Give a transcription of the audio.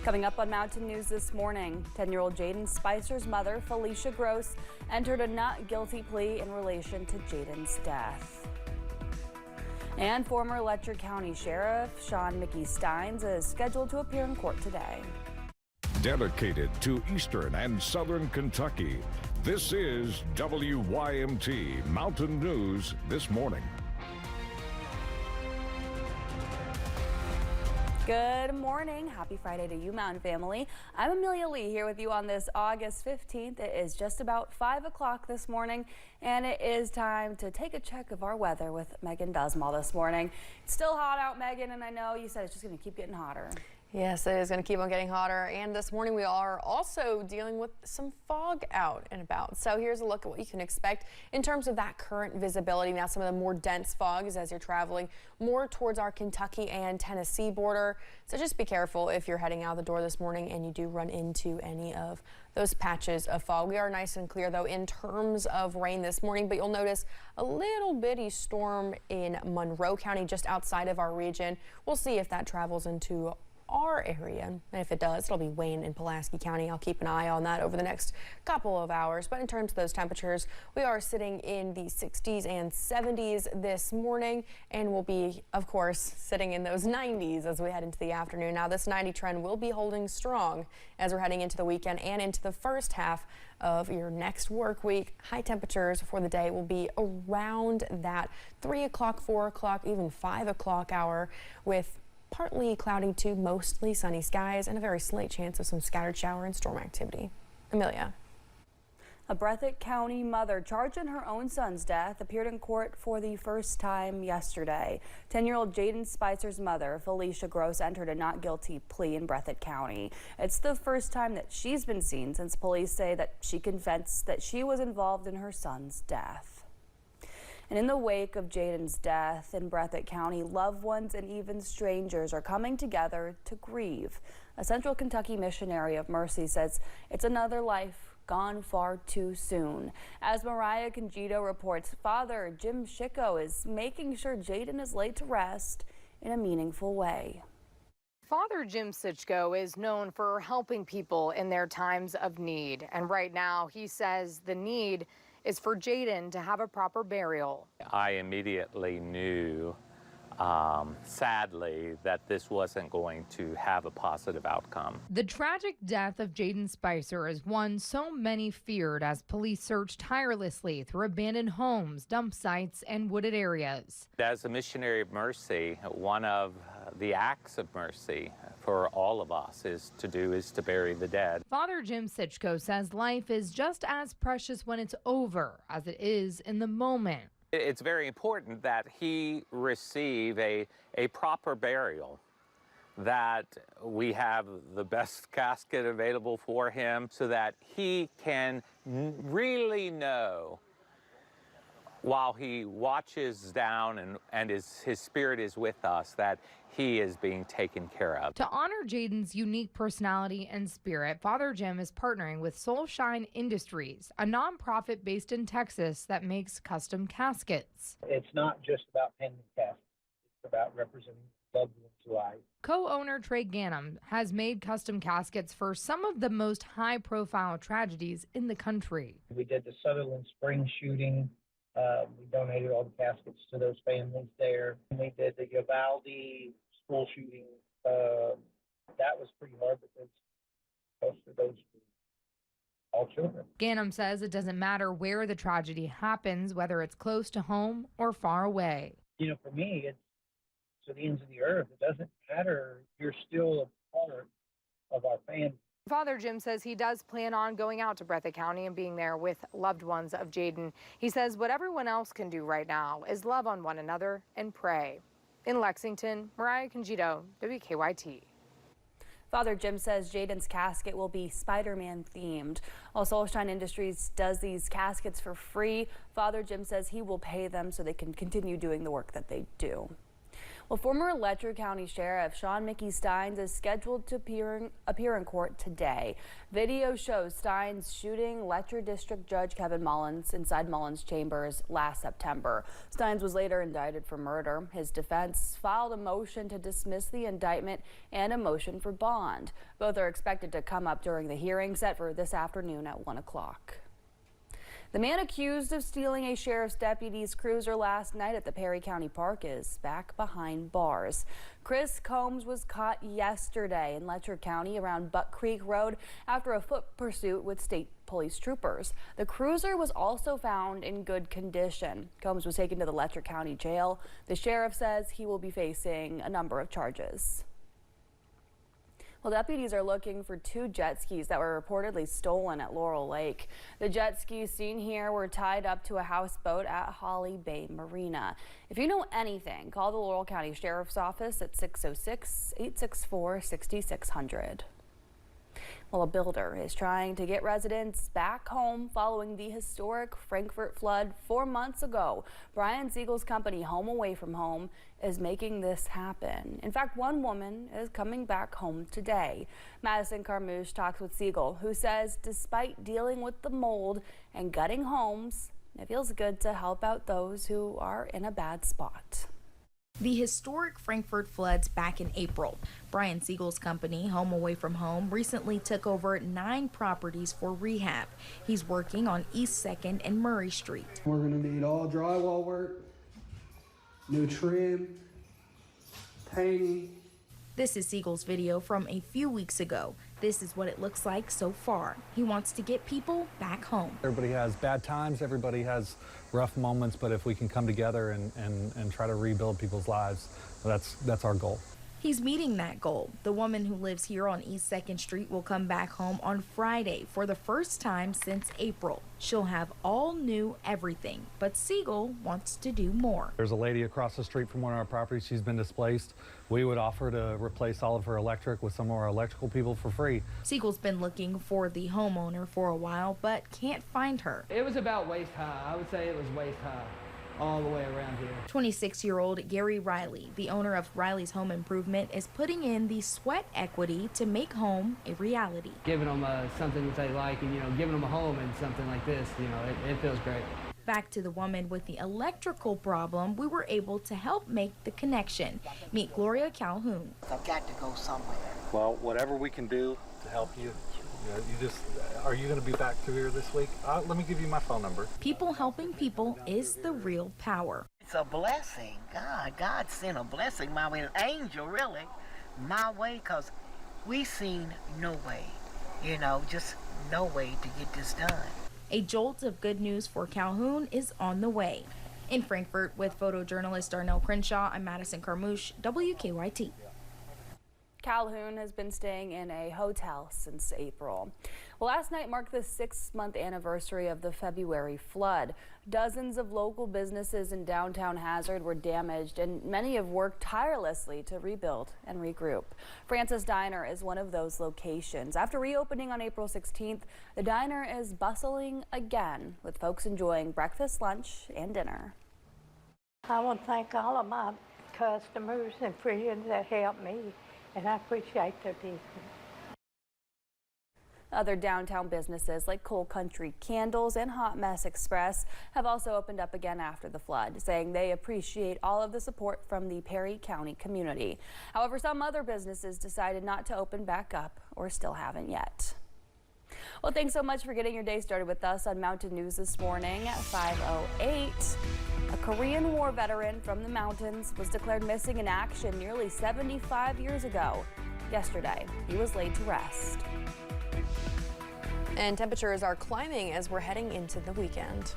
Coming up on Mountain News this morning, 10-year-old Jaden Spicer's mother, Felicia Gross, entered a not guilty plea in relation to Jaden's death. And former Letcher County Sheriff Sean Mickey Steins is scheduled to appear in court today. Dedicated to Eastern and Southern Kentucky, this is WYMT Mountain News this morning. Good morning. Happy Friday to you, Mountain family. I'm Amelia Lee here with you on this August 15th. It is just about 5 o'clock this morning, and it is time to take a check of our weather with Megan Dusmal this morning. It's still hot out, Megan, and I know you said it's just going to keep getting hotter. Yes, it is going to keep on getting hotter, and this morning we are also dealing with some fog out and about. So here's a look at what you can expect in terms of that current visibility. Now, some of the more dense fog is as you're traveling more towards our Kentucky and Tennessee border. So just be careful if you're heading out the door this morning and you do run into any of those patches of fog. We are nice and clear, though, in terms of rain this morning, but you'll notice a little bitty storm in Monroe County just outside of our region. We'll see if that travels into our area, and if it does, it'll be Wayne and Pulaski County. I'll keep an eye on that over the next couple of hours. But in terms of those temperatures, we are sitting in the 60s and 70s this morning, and we'll be, of course, sitting in those 90s as we head into the afternoon. Now, this 90 trend will be holding strong as we're heading into the weekend and into the first half of your next work week. High temperatures for the day will be around that 3 o'clock, 4 o'clock, even 5 o'clock hour, with partly cloudy to mostly sunny skies and a very slight chance of some scattered shower and storm activity. Amelia. A Breathitt County mother charged in her own son's death appeared in court for the first time yesterday. 10-year-old Jaden Spicer's mother, Felicia Gross, entered a not guilty plea in Breathitt County. It's the first time that she's been seen since police say that she confessed that she was involved in her son's death. And in the wake of Jaden's death in Breathitt County, loved ones and even strangers are coming together to grieve. A Central Kentucky missionary of mercy says it's another life gone far too soon. As Mariah Congito reports, Father Jim Schicko is making sure Jaden is laid to rest in a meaningful way. Father Jim Sichko is known for helping people in their times of need. And right now, he says the need is for Jaden to have a proper burial. I immediately knew, sadly, that this wasn't going to have a positive outcome. The tragic death of Jaden Spicer is one so many feared as police searched tirelessly through abandoned homes, dump sites, and wooded areas. As a missionary of mercy, one of the acts of mercy for all of us is to bury the dead. Father Jim Sichko says life is just as precious when it's over as it is in the moment. It's very important that he receive a proper burial, that we have the best casket available for him so that he can really know while he watches down and his spirit is with us, that he is being taken care of. To honor Jaden's unique personality and spirit, Father Jim is partnering with Soulshine Industries, a nonprofit based in Texas that makes custom caskets. It's not just about painting caskets, it's about representing loved one's life. Co-owner Trey Gannum has made custom caskets for some of the most high-profile tragedies in the country. We did the Sutherland Spring shooting. We donated all the caskets to those families there. We did the Uvalde school shooting. That was pretty hard because most of those were all children. Gannum says it doesn't matter where the tragedy happens, whether it's close to home or far away. You know, for me, it's to the ends of the earth. It doesn't matter. You're still a part of our family. Father Jim says he does plan on going out to Breathitt County and being there with loved ones of Jaden. He says what everyone else can do right now is love on one another and pray. In Lexington, Mariah Congito, WKYT. Father Jim says Jaden's casket will be SpiderMan themed. While Soulshine Industries does these caskets for free, Father Jim says he will pay them so they can continue doing the work that they do. Well, former Letcher County Sheriff Sean Mickey Steins is scheduled to appear in court today. Video shows Steins shooting Letcher District Judge Kevin Mullins inside Mullins' chambers last September. Steins was later indicted for murder. His defense filed a motion to dismiss the indictment and a motion for bond. Both are expected to come up during the hearing set for this afternoon at 1 o'clock. The man accused of stealing a sheriff's deputy's cruiser last night at the Perry County Park is back behind bars. Chris Combs was caught yesterday in Letcher County around Buck Creek Road after a foot pursuit with state police troopers. The cruiser was also found in good condition. Combs was taken to the Letcher County Jail. The sheriff says he will be facing a number of charges. Well, deputies are looking for 2 jet skis that were reportedly stolen at Laurel Lake. The jet skis seen here were tied up to a houseboat at Holly Bay Marina. If you know anything, call the Laurel County Sheriff's Office at 606-864-6600. Well, a builder is trying to get residents back home following the historic Frankfort flood 4 months ago. Brian Siegel's company, Home Away from Home, is making this happen. In fact, one woman is coming back home today. Madison Carmouche talks with Siegel, who says despite dealing with the mold and gutting homes, it feels good to help out those who are in a bad spot. The historic Frankfort floods back in April. Brian Siegel's company, Home Away from Home, recently took over 9 properties for rehab. He's working on East 2nd and Murray Street. We're going to need all drywall work, new trim, painting. This is Siegel's video from a few weeks ago. This is what it looks like so far. He wants to get people back home. Everybody has bad times, everybody has rough moments, but if we can come together and try to rebuild people's lives, that's our goal. He's meeting that goal. The woman who lives here on East 2nd Street will come back home on Friday for the first time since April. She'll have all new everything, but Siegel wants to do more. There's a lady across the street from one of our properties. She's been displaced. We would offer to replace all of her electric with some of our electrical people for free. Siegel's been looking for the homeowner for a while, but can't find her. It was about waist high. I would say it was waist high all the way around here. 26-year-old Gary Riley, the owner of Riley's Home Improvement, is putting in the sweat equity to make home a reality. Giving them something that they like and, giving them a home and something like this, it feels great. Back to the woman with the electrical problem, we were able to help make the connection. Meet Gloria Calhoun. I've got to go somewhere. Well, whatever we can do to help you. Are you going to be back through here this week? Let me give you my phone number. People helping people is the real power. It's a blessing. God sent a blessing my way, an angel really, my way, because we seen no way, just no way to get this done. A jolt of good news for Calhoun is on the way. In Frankfort, with photojournalist Darnell Crenshaw, I'm Madison Carmouche, WKYT. Calhoun has been staying in a hotel since April. Well, last night marked the 6-month anniversary of the February flood. Dozens of local businesses in downtown Hazard were damaged, and many have worked tirelessly to rebuild and regroup. Francis Diner is one of those locations. After reopening on April 16th, the diner is bustling again, with folks enjoying breakfast, lunch, and dinner. I want to thank all of my customers and friends that helped me, and I appreciate their business. Other downtown businesses like Coal Country Candles and Hot Mess Express have also opened up again after the flood, saying they appreciate all of the support from the Perry County community. However, some other businesses decided not to open back up or still haven't yet. Well, thanks so much for getting your day started with us on Mountain News this morning at 5:08. A Korean War veteran from the mountains was declared missing in action nearly 75 years ago. Yesterday, he was laid to rest. And temperatures are climbing as we're heading into the weekend.